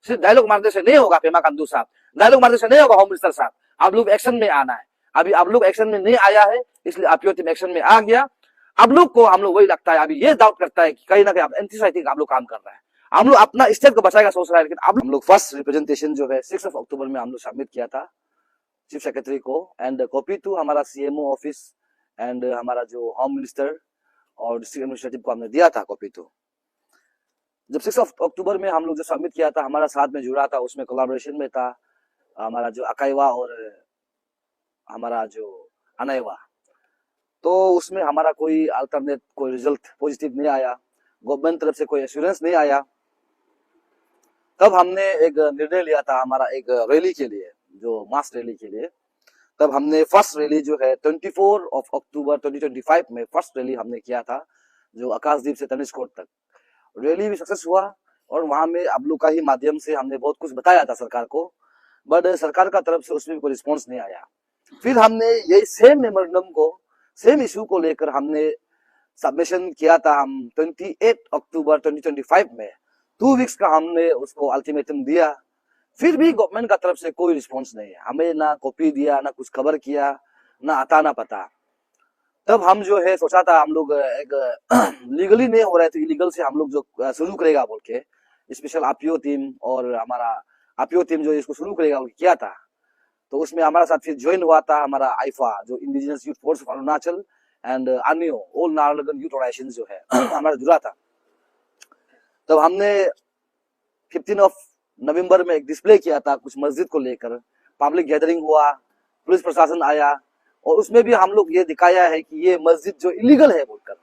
सिर्फ डायलॉग मारने से नहीं होगा पेमा खांडू साहब, डायलॉग मारने से नहीं होगा होम मिनिस्टर साहब, आप लोग एक्शन में आना है। अभी आप लोग एक्शन में नहीं आया है, इसलिए आपकी टीम एक्शन में आ गया। अब लोग को हम लोग वही लगता है, अभी ये डाउट करता है कि कहीं ना कहीं आप एंटी सोसाइटी आप लोग काम कर रहे हैं, हम लोग अपना स्टेट को बचाएगा सोच रहा है। लेकिन अब हम लोग फर्स्ट रिप्रेजेंटेशन जो है 6 अक्टूबर में हम लोग सबमिट किया था चीफ सेक्रेटरी को, एंड कॉपी टू हमारा सीएमओ ऑफिस एंड हमारा जो होम मिनिस्टर और डिस्ट्रिक्ट एडमिनिस्ट्रेटिव को हमने दिया था कॉपी टू। जब 6 अक्टूबर में हम लोग जो सबमिट किया था, हमारा साथ में जुड़ा था, उसमें कोलैबोरेशन में था हमारा जो अकाईवा और हमारा जो अनाईवा, तो उसमें हमारा कोई अल्टरनेट कोई रिजल्ट पॉजिटिव नहीं आया, गवर्नमेंट तरफ से कोई एश्योरेंस नहीं आया। तब हमने एक निर्णय लिया था हमारा एक रैली के लिए, जो मास रैली के लिए। तब हमने फर्स्ट रैली जो है 24 अक्टूबर 2025 में फर्स्ट रैली हमने किया था, जो आकाशदीप से तनिष्कोट तक। रैली भी सक्सेस हुआ और वहां में आप लोग का ही माध्यम से हमने बहुत कुछ बताया था सरकार को, बट सरकार का तरफ से उसमें कोई रिस्पॉन्स नहीं आया। फिर हमने यही सेम मेमोरेंडम को, सेम इशू को लेकर हमने सबमिशन किया था हम 28 अक्टूबर 2025 में। 2 वीक्स का हमने उसको अल्टीमेटम दिया, फिर भी गवर्नमेंट का तरफ से कोई रिस्पॉन्स नहीं है, हमें ना कॉपी दिया, ना कुछ खबर किया, ना आता ना पता। तब हम जो है सोचा था हम लोग एक लीगली नहीं हो रहा है तो इलीगल से हम लोग जो शुरू करेगा बोल के स्पेशल आरपीओ टीम और हमारा आरपीओ टीम जो इसको शुरू करेगा किया था। तो उसमें हमारा साथ फिर ज्वाइन हुआ था हमारा आईफा जो indigenous youth force of Arunachal and अन्य ऑल नाहरलगुन यूथ ऑर्गेनाइजेशन जो है हमारा जुड़ा था। तब हमने 15 नवंबर में एक डिस्प्ले किया था कुछ मस्जिद को लेकर, पब्लिक गैदरिंग हुआ, पुलिस प्रशासन आया और उसमें भी हम लोग ये दिखाया है कि ये मस्जिद जो इलीगल है बोलकर।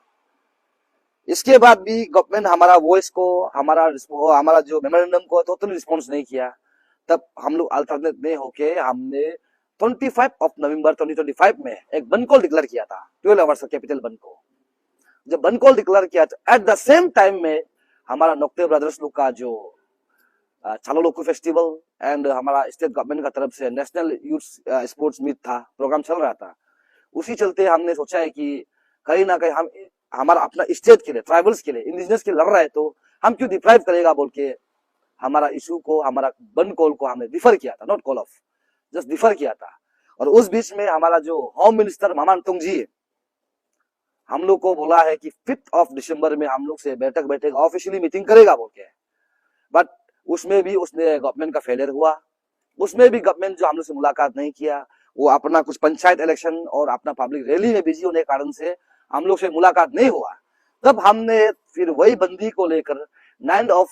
इसके बाद भी गवर्नमेंट हमारा वॉइस को, हमारा जो मेमोरेंडम को टोटल रिस्पॉन्स नहीं किया। तब हम लोग अल्टरनेट नहीं होके हमने 25 नवंबर 2025 में एक बंद कॉल डिक्लेयर किया था, 12 आवर्स का कैपिटल बंद को। जब बंद कॉल डिक्लेयर किया था एट द सेम टाइम में हमारा नोक्टे ब्रदर्स लोग का जो चालो लोको फेस्टिवल एंड हमारा स्टेट गवर्नमेंट का तरफ से नेशनल यूथ स्पोर्ट्स मीट था, प्रोग्राम चल रहा था। उसी चलते हमने सोचा है कि कहीं ना कहीं हम हमारा अपना स्टेट के लिए, ट्राइबल्स के लिए, इंडिजिनस के लिए लड़ रहा है तो हम क्यों डिप्राइव करेगा बोल के हमारा इशू को, हमारा बंद कॉल को हमने डिफर किया था, not call of, just differ किया था। और उस बीच में हमारा जो होम मिनिस्टर मामान तुंग जी हम लोग को बोला है कि 5 दिसंबर में हम लोग से बैठक ऑफिशियली मीटिंग करेगा बोल के, बट उसमें भी उसने गवर्नमेंट का फेलियर हुआ। उसमें भी गवर्नमेंट जो हम लोग से मुलाकात नहीं किया, वो अपना कुछ पंचायत इलेक्शन और अपना पब्लिक रैली में बिजी होने के कारण से हम लोग से मुलाकात नहीं हुआ। तब हमने फिर वही बंदी को लेकर 9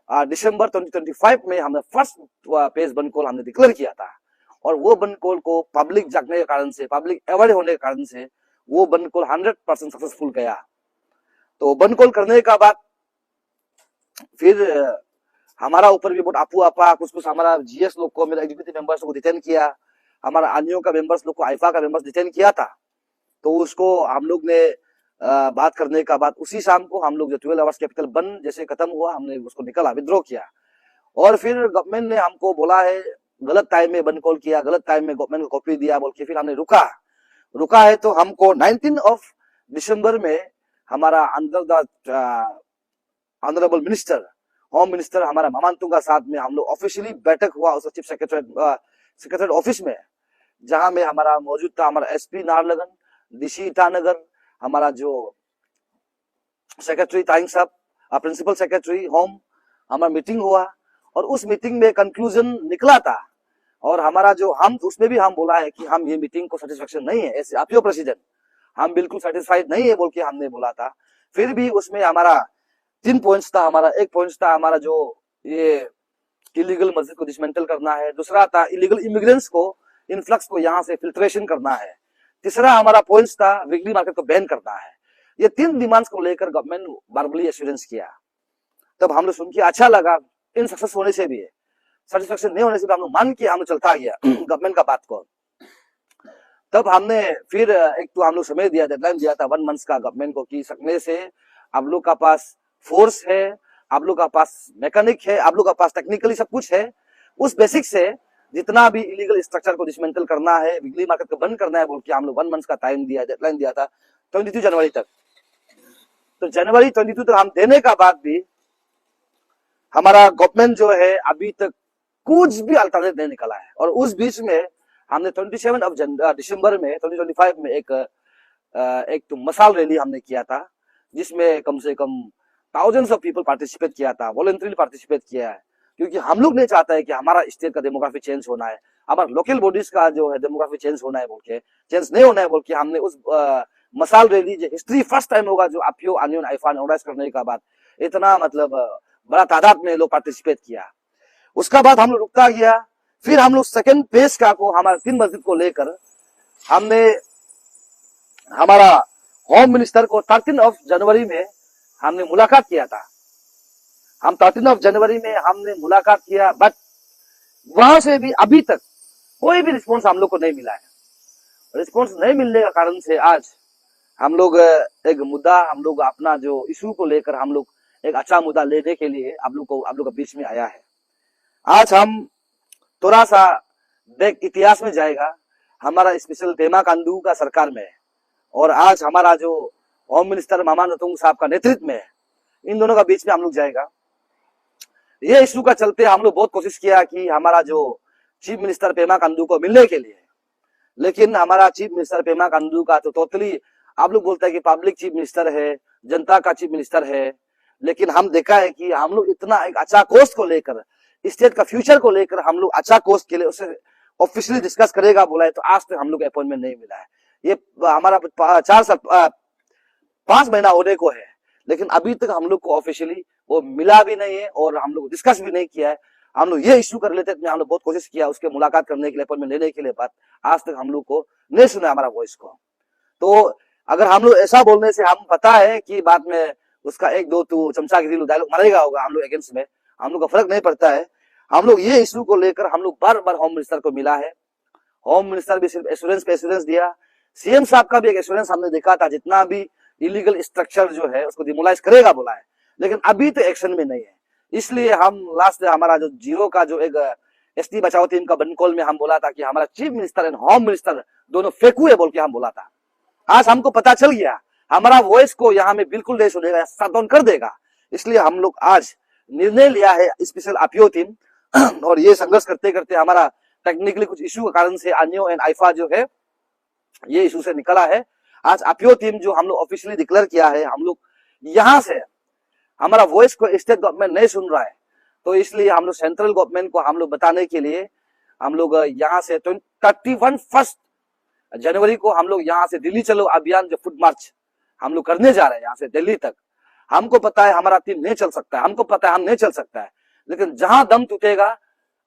दिसंबर 2025 में हमने फर्स्ट पेज बंद कॉल हमने डिक्लेयर किया था। और वो बंद कॉल को पब्लिक जागने के कारण से, पब्लिक अवेयर होने के कारण से वो बंद कॉल 100% सक्सेसफुल गया। तो बंद कॉल करने का बाद फिर हमारा ऊपर भी बहुत आपू आपा, कुछ हमारा जीएस लोग को, मेरा एग्जीक्यूटिव मेंबर्स को डिटेन किया, हमारा आनियो का मेंबर्स लोग को, आईफा का मेंबर्स डिटेन किया था। तो उसको हम लोग ने बात करने का बाद उसी शाम को हम लोग जो 12 आवर्स कैपिटल बंद जैसे खत्म हुआ, हमने उसको निकाला, विद्रोह किया। और फिर गवर्नमेंट ने हमको बोला है गलत टाइम में बंद कॉल किया, गलत टाइम में गवर्नमेंट को कॉपी दिया बोल के फिर हमने रुका है। तो हमको 19 दिसंबर में हमारा under the honourable minister, home minister हमारा मामान तुंग का साथ में हम लोग ऑफिशियली बैठक हुआ उस चीफ सेक्रेटरी ऑफिस में, जहां में हमारा मौजूद था हमारा एसपी नाहरलगुन, डीसी ईटानगर, हमारा जो सेक्रेटरी ताइंग साहब, प्रिंसिपल सेक्रेटरी होम, हमारा मीटिंग हुआ। और उस मीटिंग में कंक्लूजन निकला था और हमारा जो हम उसमें भी हम बोला है कि हम ये मीटिंग को सेटिस्फेक्शन नहीं है, ऐसे आरपीओ प्रेसिडेंट हम बिल्कुल सेटिस्फाइड नहीं है बोल के हमने बोला था। फिर भी उसमें हमारा 3 पॉइंट्स था। हमारा एक पॉइंट था हमारा जो ये इलीगल मस्जिद को डिसमेंटल करना है, दूसरा था इलीगल इमिग्रेंट्स को, इनफ्लक्स को यहाँ से फिल्ट्रेशन करना है, तीसरा हमारा पॉइंट्स था वीकली मार्केट को बैन करना है। ये 3 डिमांड्स को लेकर गवर्नमेंट वर्बली एश्योरेंस किया। तब हम लोग सुन के अच्छा लगा, इन सक्सेस होने से भी है, सेटिस्फेक्शन नहीं होने से भी हम लोग मान के हम लोग चलता गया गवर्नमेंट का बात को। तब हमने फिर एक तो हम लोग समय दिया, डेडलाइन दिया था 1 मंथ का गवर्नमेंट को कि सकने से आप लोग का पास फोर्स है, आप लोग का पास मैकेनिक है, आप लोग का पास टेक्निकली सब कुछ है, उस बेसिक से जितना भी इलीगल स्ट्रक्चर को डिसमेंटल करना है, वीकली मार्केट को बंद करना है बोल के हम लोग 1 मंथ का टाइम दिया, डेडलाइन दिया था 22 जनवरी तक। तो जनवरी 22 तक हम देने का बाद भी हमारा गवर्नमेंट जो है अभी तक कुछ भी अल्टरनेट नहीं निकला है। और उस बीच में हमने 27 दिसंबर में 2025 में एक तो मसाल रैली हमने किया था, जिसमें कम से कम थाउजेंड्स ऑफ पीपल पार्टिसिपेट किया था, वॉलंटरीली पार्टिसिपेट किया है। क्योंकि हम लोग नहीं चाहते है कि हमारा स्टेट का डेमोग्राफी चेंज होना है, हमारा लोकल बॉडीज का जो है डेमोग्राफी चेंज होना है बोल के, चेंज नहीं होना है बोल के हमने उस मसाल रैली जो हिस्ट्री फर्स्ट टाइम होगा जो अपियो अनियन आईफा ऑर्गेनाइज करने का बाद इतना मतलब बड़ा तादाद में लोग पार्टिसिपेट किया। उसका बाद हम लोग रुकता गया। फिर हम लोग सेकेंड पेज का को हमारे 3 मस्जिद को लेकर हमने हमारा होम मिनिस्टर को 13 जनवरी में हमने मुलाकात किया था। हम 13 जनवरी में हमने मुलाकात किया, बट वहां से भी अभी तक कोई भी रिस्पॉन्स हम लोग को नहीं मिला है। रिस्पॉन्स नहीं मिलने का कारण से आज हम लोग एक मुद्दा, हम लोग अपना जो इशू को लेकर हम लोग एक अच्छा मुद्दा लेने के लिए आप लोग के बीच में आया है। आज हम थोड़ा सा बैक इतिहास में जाएगा, हमारा स्पेशल पेमा खांडू का सरकार में, और आज हमारा जो होम मिनिस्टर मामा नतुंग साहब का नेतृत्व में, इन दोनों का बीच में हम लोग जाएगा। ये इशू का चलते हम लोग बहुत कोशिश किया कि हमारा जो चीफ मिनिस्टर पेमा खांडू को मिलने के लिए, लेकिन हमारा चीफ मिनिस्टर पेमा खांडू का तो टोटली आप लोग बोलते हैं कि पब्लिक चीफ मिनिस्टर है, जनता का चीफ मिनिस्टर है, लेकिन हम देखा है कि हम लोग इतना एक अच्छा कोर्स को लेकर, स्टेट का फ्यूचर को लेकर हम लोग अच्छा कोर्स के लिए उसे ऑफिशियली डिस्कस करेगा बोला है, तो आज तक हम लोग अपॉइंटमेंट नहीं मिला है। ये हमारा 5 महीना होने को है, लेकिन अभी तक हम लोग को ऑफिशियली वो मिला भी नहीं है और हम लोग डिस्कस भी नहीं किया है। हम लोग ये इशू कर लेते हैं, हम लोग बहुत कोशिश किया उसके मुलाकात करने के लिए, अपॉइंटमेंट लेने के लिए, बात आज तक हम लोग को नहीं सुना हमारा वॉइस को। तो अगर हम लोग ऐसा बोलने से हम पता है कि बाद में उसका 1-2 तो चमचा गिरी डायलॉग मरेगा होगा हम लोग अगेंस्ट में, हम लोग का फर्क नहीं पड़ता है। हम लोग ये इशू को लेकर हम लोग बार बार होम मिनिस्टर को मिला है। होम मिनिस्टर भी सिर्फ एश्योरेंस पे एश्योरेंस दिया, सीएम साहब का भी एक एश्योरेंस हमने देखा था, जितना भी इलीगल स्ट्रक्चर जो है उसको डिमोलाइज करेगा बोला है, लेकिन अभी तो एक्शन में नहीं है। इसलिए हम लास्ट हमारा जो जीरो का जो एक एसटी बचाओ टीम का बन कॉल में हम बोला था कि हमारा chief minister and home minister दोनों फेंकू है बोल के हम बोला था। आज हमको पता चल गया हमारा वॉइस को यहाँ में बिल्कुल नहीं सुनेगा, शट डाउन कर देगा। इसलिए हम लोग आज निर्णय लिया है स्पेशल अपियो टीम, और ये संघर्ष करते करते हमारा टेक्निकली कुछ इशू के कारण से अनियो एंड आईफा जो है ये इशू से निकला है। आज अपियो टीम जो हम लोग ऑफिशियली डिक्लेयर किया है, हम लोग यहाँ से हमारा वॉइस को स्टेट गवर्नमेंट नहीं सुन रहा है, तो इसलिए हम लोग सेंट्रल गवर्नमेंट को हम लोग बताने के लिए हम लोग यहाँ से 31 जनवरी को हम लोग यहाँ से दिल्ली चलो अभियान जो फुट मार्च हम लोग करने जा रहे हैं यहाँ से दिल्ली तक। हमको पता है हमारा टीम नहीं चल सकता है, हमको पता है हम नहीं चल सकता है, लेकिन जहां दम टूटेगा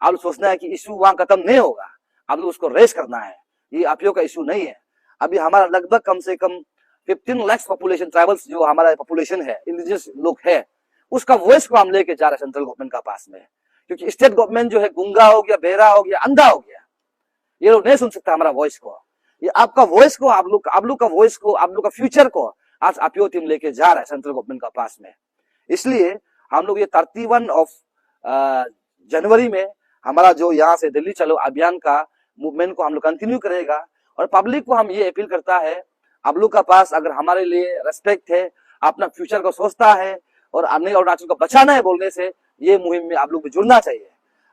आप सोचना है कि इशू वहां खत्म नहीं होगा, आप लोग उसको रेस करना है। ये अपियो का इशू नहीं है। अभी हमारा लगभग कम से कम 15 लाख पॉपुलेशन, ट्राइबल्स जो हमारा पॉपुलेशन है, इंडिजिनस लोग है, उसका वॉइस को हम लेके जा रहे हैं सेंट्रल गवर्नमेंट का पास में। क्योंकि स्टेट गवर्नमेंट जो है गूंगा हो गया, बहरा हो गया, अंधा हो गया, ये लोग नहीं सुन सकता हमारा वॉइस को। ये आपका वॉइस को, आप लोग का वॉइस को, आप लोग का फ्यूचर को आज अपियो टीम लेके जा रहा है सेंट्रल गवर्नमेंट का पास में। इसलिए हम लोग ये 31 जनवरी में हमारा जो यहाँ से दिल्ली चलो अभियान का मूवमेंट को हम लोग कंटिन्यू करेगा। और पब्लिक को हम ये अपील करता है, आप लोग का पास अगर हमारे लिए रेस्पेक्ट है, अपना फ्यूचर को सोचता है और अन्य अरुणाचल को बचाना है बोलने से ये मुहिम में आप लोग भी जुड़ना चाहिए।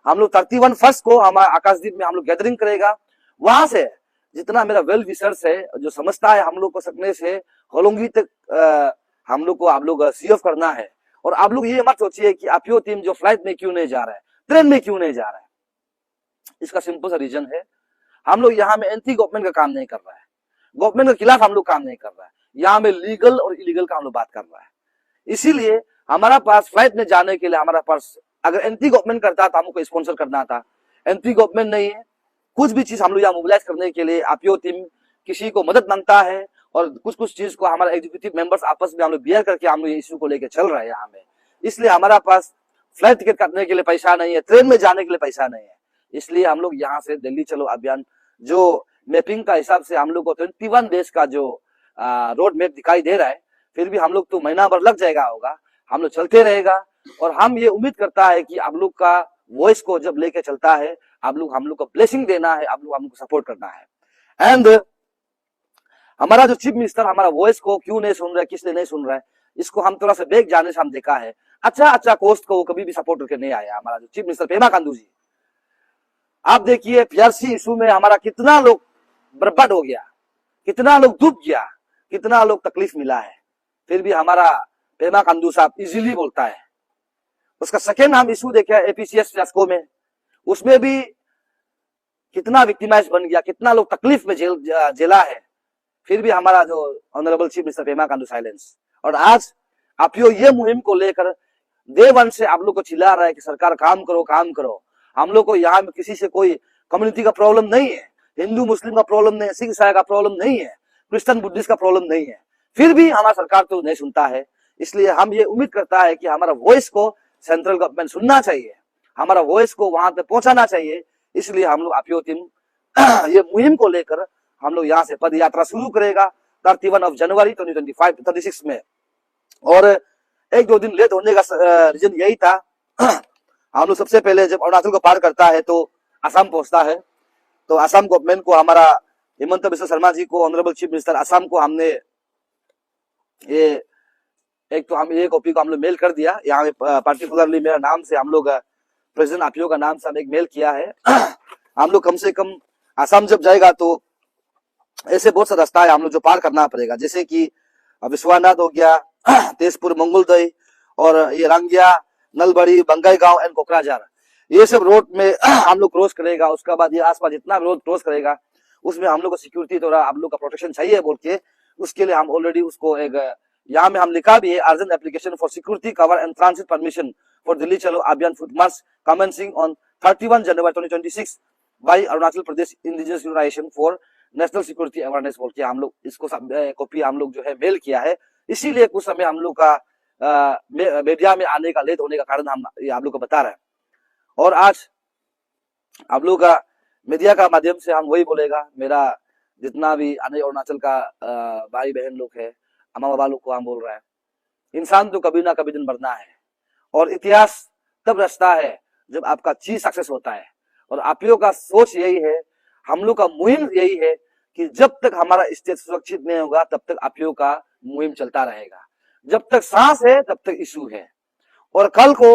हम लोग 31 को हमारा आकाशदीप में हम लोग गैदरिंग करेगा। वहां से जितना मेरा वेल विशर्स है जो समझता है हम लोग को सकने से होलोंगी तक हम लोग को आप लोग सी ऑफ करना है। और आप लोग ये मत सोचिए कि अपियो टीम जो फ्लाइट में क्यों नहीं जा रहा है, ट्रेन में क्यों नहीं जा रहा है। इसका सिंपल सा रीजन है, हम लोग यहाँ में एंटी गवर्नमेंट का काम नहीं कर रहा है, गवर्नमेंट के खिलाफ हम लोग काम नहीं कर रहा है, यहाँ में लीगल और इलीगल का हम लोग बात कर रहा है। इसीलिए हमारा पास फ्लाइट में जाने के लिए हमारा पास अगर एंटी गवर्नमेंट करता था हमको स्पॉन्सर करना था, एंटी गवर्नमेंट नहीं है। कुछ भी चीज हम लोग यहाँ मोबिलाइज करने के लिए अपियो टीम किसी को मदद मांगता है और कुछ चीज को हमारा एग्जीक्यूटिव मेंबर्स आपस में हम लोग बियर करके हम लोग इश्यू को लेकर चल रहे हैं यहाँ में। इसलिए हमारा पास फ्लाइट टिकट काटने के लिए पैसा नहीं है, ट्रेन में जाने के लिए पैसा नहीं है। इसलिए हम लोग यहाँ से दिल्ली चलो अभियान जो मैपिंग का हिसाब से हम लोग को 21 डेज का जो रोड मैप दिखाई दे रहा है, फिर भी हम लोग तो महीना भर लग जाएगा होगा, हम लोग चलते रहेगा। और हम ये उम्मीद करता है कि आप लोग का वॉइस को जब लेके चलता है, आप लोग हम लोग को ब्लेसिंग देना है, आप लोग हम लोग को सपोर्ट करना है। एंड हमारा जो चीफ मिनिस्टर हमारा वॉइस को क्यों नहीं सुन रहा है, किसने नहीं सुन रहा है, इसको हम थोड़ा सा बैक जाने से हम देखा है। अच्छा कोस्ट को कभी भी सपोर्ट करके नहीं आया हमारा जो चीफ मिनिस्टर पेमा खांडू जी। आप देखिए पीआरसी इशू में हमारा कितना लोग बर्बाद हो गया, कितना लोग डूब गया, कितना लोग तकलीफ मिला है, फिर भी हमारा पेमा खांडू साहब इजीली बोलता है। उसका सेकेंड हम इशू देखे एपीसीएस फियास्को में, उसमें भी कितना विक्टिमाइज बन गया, कितना लोग तकलीफ में जेला है, फिर भी हमारा जो honourable chief minister Pema Khandu silence. और आज आप ये मुहिम को लेकर डे वन से आप लोग को चिल्ला रहा है कि सरकार काम करो काम करो। हम लोग को यहाँ में किसी से कोई कम्युनिटी का प्रॉब्लम नहीं है, हिंदू मुस्लिम का प्रॉब्लम नहीं है, सिख ईसाई का प्रॉब्लम नहीं है, क्रिश्चियन बुद्धिस्ट का प्रॉब्लम नहीं है, फिर भी हमारा सरकार तो नहीं सुनता है। इसलिए हम ये उम्मीद करता है कि हमारा वॉइस को सेंट्रल गवर्नमेंट सुनना चाहिए, हमारा वॉइस को वहां तक पहुंचाना चाहिए। इसलिए हम लोग आपियो टीम ये मुहिम को लेकर हम लोग यहाँ से पद यात्रा शुरू करेगा 31 जनवरी 2026 में। और एक दो दिन लेट होने का रीजन यही था, हम लोग सबसे पहले जब अरुणाचल को पार करता है तो असम पहुंचता है, तो असम गवर्नमेंट को हमारा हेमंत बिस्वा शर्मा जी को ऑनरेबल चीफ मिनिस्टर असम को हमने ये एक तो हम ये कॉपी को हम लोग मेल कर दिया, यहाँ में पार्टिकुलरली मेरा नाम से हम लोग प्रेसिडेंट आपियो का नाम से हम एक मेल किया है। हम लोग कम से कम असम जब जाएगा तो ऐसे बहुत सा रास्ता है हम लोग जो पार करना पड़ेगा, जैसे कि विश्वनाथ हो गया, तेजपुर, मंगलदई और ये रंगिया, नलबड़ी, बंगाई गांव एंड कोकराझार, ये सब रोड में हम लोग क्रॉस करेगा। उसके बाद ये आसपास जितना रोड क्रॉस करेगा उसमें हम लोग को सिक्योरिटी थोड़ा आप लोग का प्रोटेक्शन चाहिए बोल के, उसके लिए हम ऑलरेडी उसको एक यहाँ में हम लिखा भी है urgent application for security cover and transit permission for Delhi चलो अभियान foot march commencing on 31 January 2026 by Arunachal Pradesh indigenous unionisation for national security awareness बोल के हम लोग इसको कॉपी हम लोग जो है मेल किया है। इसीलिए कुछ समय हम लोग का मीडिया में आने का लेट होने का कारण हम आप लोग को बता रहे हैं। और आज आप लोग का मीडिया का माध्यम से हम वही बोलेगा, मेरा जितना भी आने अरुणाचल का भाई बहन लोग है, अम्मा बाबा लोग को हम बोल रहे हैं, इंसान तो कभी ना कभी दिन मरना है और इतिहास तब रचता है जब आपका चीज सक्सेस होता है। और आप लोग का सोच यही है, हम लोग का मुहिम यही है कि जब तक हमारा स्टेट सुरक्षित नहीं होगा तब तक आप लोग का मुहिम चलता रहेगा, जब तक सांस है तब तक इशू है। और कल को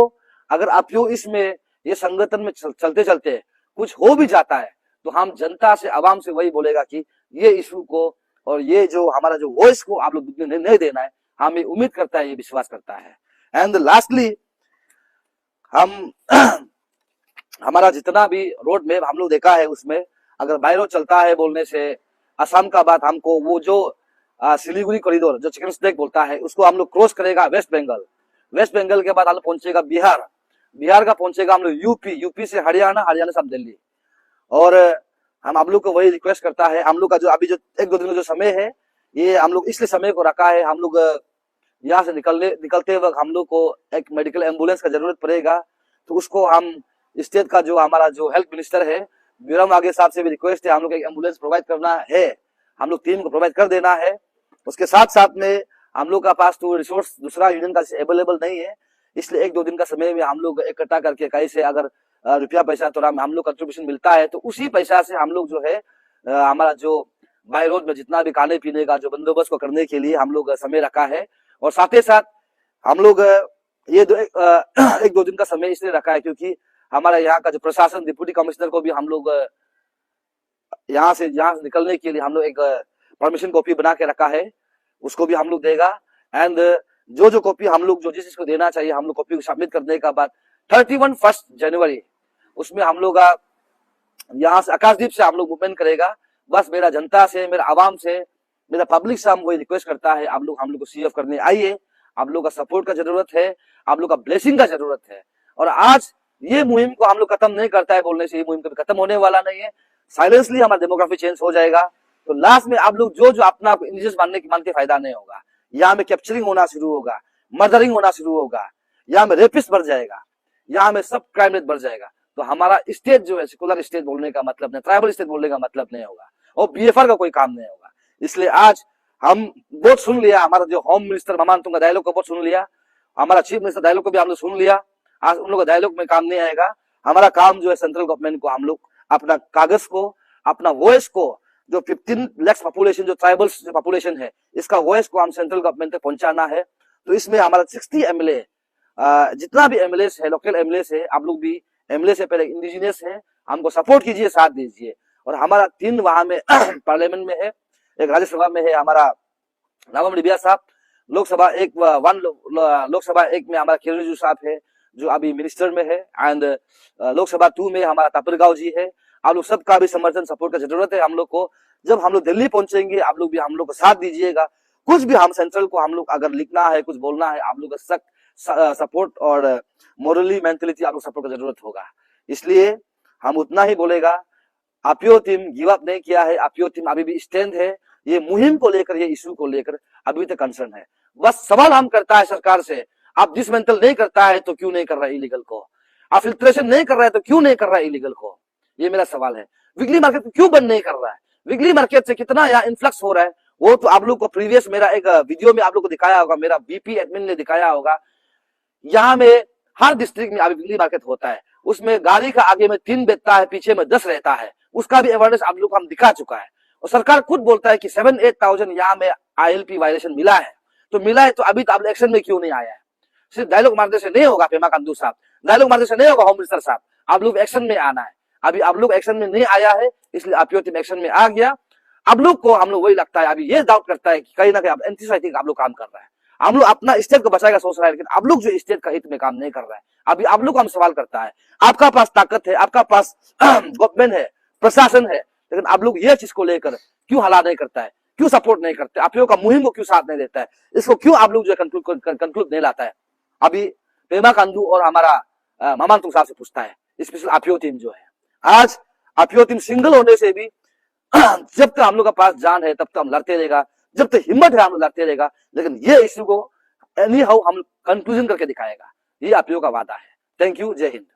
अगर आप लोग इसमें ये संगठन में चलते चलते कुछ हो भी जाता है तो हम जनता से आवाम से वही बोलेगा कि ये इशू को और ये जो हमारा जो वॉइस को आप लोग नहीं देना है, हम ये उम्मीद करता है, ये विश्वास करता है। एंड लास्टली हम हमारा जितना भी रोड मैप हम लोग देखा है उसमें अगर बाय रोड चलता है बोलने से असम का बात, हमको वो जो सिलीगुड़ी कॉरिडोर जो चिकन स्नेक बोलता है उसको हम लोग क्रॉस करेगा वेस्ट बंगाल, वेस्ट बंगाल के बाद हम लोग पहुंचेगा बिहार, बिहार का पहुंचेगा हम लोग यूपी, यूपी से हरियाणा, हरियाणा से दिल्ली। और हम आप लोग को वही रिक्वेस्ट करता है, हम लोग का जो अभी जो एक दो दिन का जो समय है ये हम लोग इसलिए समय को रखा है, हम लोग यहाँ से निकलते वक्त हम लोग को एक मेडिकल एम्बुलेंस का जरूरत पड़ेगा, तो उसको हम स्टेट का जो हमारा जो हेल्थ मिनिस्टर है बीरम आगे साहब से भी रिक्वेस्ट है, हम लोग एक एम्बुलेंस प्रोवाइड करना है, हम लोग टीम को प्रोवाइड कर देना है। उसके साथ साथ में हम लोग का पास तो रिसोर्स दूसरा यूनियन का अवेलेबल नहीं है, इसलिए एक दो दिन का समय में हम लोग इकट्ठा करके कहीं से अगर रुपया पैसा थोड़ा हम लोग कंट्रीब्यूशन मिलता है तो उसी पैसा से हम लोग जो है हमारा जो बाय रोड में जितना भी खाने पीने का जो बंदोबस्त को करने के लिए हम लोग समय रखा है। और साथ ही साथ हम लोग ये एक दो दिन का समय इसलिए रखा है क्योंकि हमारा यहाँ का जो प्रशासन डिप्टी कमिश्नर को भी हम लोग यहाँ से निकलने के लिए हम लोग एक परमिशन कॉपी बना के रखा है, उसको भी हम लोग देगा। एंड जो कॉपी हम लोग जो जिस चीज को देना चाहिए हम लोग कॉपी को सबमिट करने का बाद 31 जनवरी उसमें हम लोग यहाँ से आकाशदीप से हम लोग मूवमेंट करेगा। बस मेरा जनता से, मेरा आवाम से, मेरा पब्लिक से हम वही रिक्वेस्ट करता है, आप लोग हम लोग को सीएफ करने आइए, आप लोग का सपोर्ट का जरूरत है, आप लोग का ब्लेसिंग का जरूरत है। और आज ये मुहिम को हम लोग खत्म नहीं करता है बोलने से ये मुहिम कभी खत्म होने वाला नहीं है, साइलेंसली हमारा डेमोग्राफी चेंज हो जाएगा। तो लास्ट में आप लोग जो अपना इंडिजिनस मान के फायदा नहीं होगा, यहाँ में कैप्चरिंग होना शुरू होगा, मर्डरिंग होना शुरू होगा, यहाँ में रेपिस्ट बढ़ जाएगा, यहाँ में सब क्राइम रेट बढ़ जाएगा। तो हमारा स्टेट जो है सेकुलर स्टेट बोलने का मतलब नहीं, ट्राइबल स्टेट बोलने का मतलब नहीं होगा और बीएफआर का कोई काम नहीं होगा। इसलिए आज हम बहुत सुन लिया, हमारा जो होम मिनिस्टर मामांतुंग का डायलॉग को बहुत सुन लिया, हमारा चीफ मिनिस्टर डायलॉग को भी हम लोग सुन लिया। आज उन लोग का डायलॉग में काम नहीं आएगा, हमारा काम जो है सेंट्रल गवर्नमेंट को हम लोग अपना कागज को, अपना वॉइस को, जो 15 लाख पॉपुलेशन जो ट्राइबल्स पॉपुलेशन है इसका वॉइस को हम सेंट्रल गवर्नमेंट तक पहुंचाना है। तो इसमें हमारा 60 एमएलए जितना भी एमएलए है, लोकल एमएलए है, आप लोग भी एमएलए से पहले इंडिजिनियस है, हमको सपोर्ट कीजिए, साथ दीजिए। और हमारा 3 वहां में पार्लियामेंट में है, एक राज्यसभा में है हमारा नावम रिबिया साहब, लोकसभा लोकसभा 1 में हमारा किरण रिजिजू साहब है जो अभी मिनिस्टर में है, एंड लोकसभा 2 में हमारा तापिरगांव जी है। आप लोग सबका भी समर्थन सपोर्ट का जरूरत है हम लोग को। जब हम लोग दिल्ली पहुंचेंगे, आप लोग भी हम लोग को साथ दीजिएगा। कुछ भी हम सेंट्रल को हम लोग अगर लिखना है, कुछ बोलना है, आप लोग का सपोर्ट और मोरली मेंटलिटी आप लोग सपोर्ट का जरूरत होगा। इसलिए हम उतना ही बोलेगा, आपियो टीम गिव अप नहीं किया है, आपियो टीम अभी भी स्टैंड है। ये मुहिम को लेकर, ये इशू को लेकर अभी तक कंसर्न है। बस सवाल हम करता है सरकार से, आप डिसमेंटल नहीं करता है तो क्यों नहीं कर रहा है इलीगल को? आप फिल्ट्रेशन नहीं कर रहा है तो क्यों नहीं कर रहा है इलीगल को? ये मेरा सवाल है। वीकली मार्केट क्यों बंद नहीं कर रहा है? वीकली मार्केट से कितना यहाँ इन्फ्लक्स हो रहा है, वो तो आप लोग को प्रीवियस मेरा एक वीडियो में आप लोग को दिखाया होगा, मेरा बीपी एडमिन ने दिखाया होगा। यहाँ में हर डिस्ट्रिक्ट में अभी वीकली मार्केट होता है, उसमें गाड़ी का आगे में 3 बैठता है, पीछे में 10 रहता है, उसका भी अवेयरनेस आप लोग को हम दिखा चुका है। और सरकार खुद बोलता है कि 7-8,000 यहाँ में ILP वायलेशन मिला है, तो मिला है तो अभी तो आप एक्शन में क्यों नहीं आया है? सिर्फ डायलॉग मारने से नहीं होगा पेमा खांडू साहब, डायलॉग मारने से नहीं होगा होम मिनिस्टर साहब, आप लोग एक्शन में आना है। अभी आप लोग एक्शन में नहीं आया है, इसलिए आपियो टीम एक्शन में आ गया। आप लोग को हम लोग वही लगता है, अभी ये डाउट करता है कि कहीं ना कहीं आप एंटीसाइटिक आप लोग काम कर रहा है। हम लोग अपना स्टेट को बचाएगा सोच रहा है, लेकिन आप लोग जो स्टेट का हित में काम नहीं कर रहा है, अभी आप लोग को हम सवाल करता है। आपका पास ताकत है, आपका पास गवर्नमेंट है, प्रशासन है, लेकिन आप लोग ये चीज को लेकर क्यों हला नहीं करता है, क्यों सपोर्ट नहीं करते, आप लोगों का मुहिम को क्यों साथ नहीं देता है, इसको क्यों आप लोग जो कंक्लूड नहीं लाता है? अभी पेमा खांडू और हमारा मामांतुंग साहब से पूछता है, स्पेशल आपियो टीम जो है, आज आपियो टीम सिंगल होने से भी जब तक हम लोग का पास जान है तब तक हम लड़ते रहेगा, जब तक हिम्मत है हम लोग लड़ते रहेगा, लेकिन ये इश्यू को एनी हाउ हम कंक्लूजन करके दिखाएगा, ये आपियो का वादा है। थैंक यू, जय हिंद।